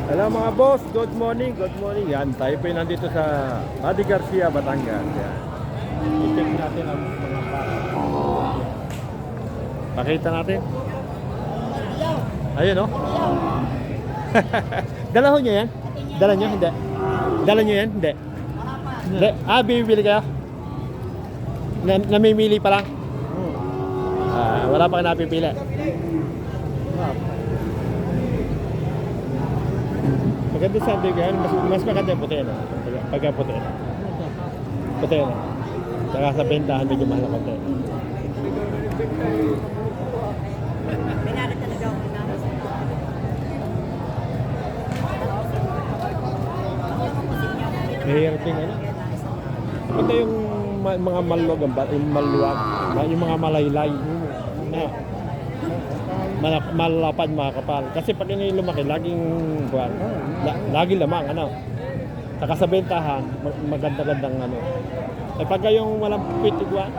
Hello mga boss, good morning, good morning. Yan, tayo po nandito sa Adi Garcia, Batangas. Yan. I-check natin ang mga baka. Pakita natin. Ayun, no? Dala ho nyo yan? Dala nyo? Hindi. Dala nyo yan? Hindi. Hindi. Bibili kayo? Namimili pa lang? Wala pa kayo napipili. Maganda sa atin yan, mas maganda yung puti, no? Pagka puti. Puti, no? Saka sa bentahan, medyo mahal na puti. Pinari talaga ako na. Mahirap yung ano? Ito yung mga maluwag, yung maluwag, yung mga malaylay. Malapad, makakapal. Kasi pag yun yung lumaki, laging lagi lamang, ano. Saka sa bentahan, maganda-gandang ano. Eh pagka yung walang pitigwa,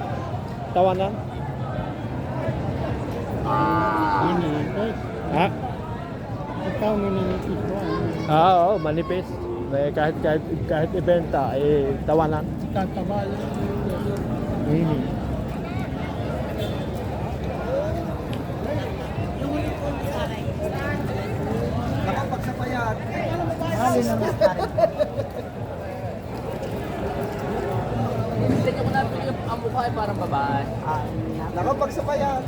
tawanan. Ninipis. Ha? Ikaw ninipis ko. Oo, manipis. Eh, kahit ibenta, eh, tawanan. Tatabal. Nakapagsapayan. Mali naman pare. Tingnan ko na ang mukha ay parang babae. Nakapagsapayan.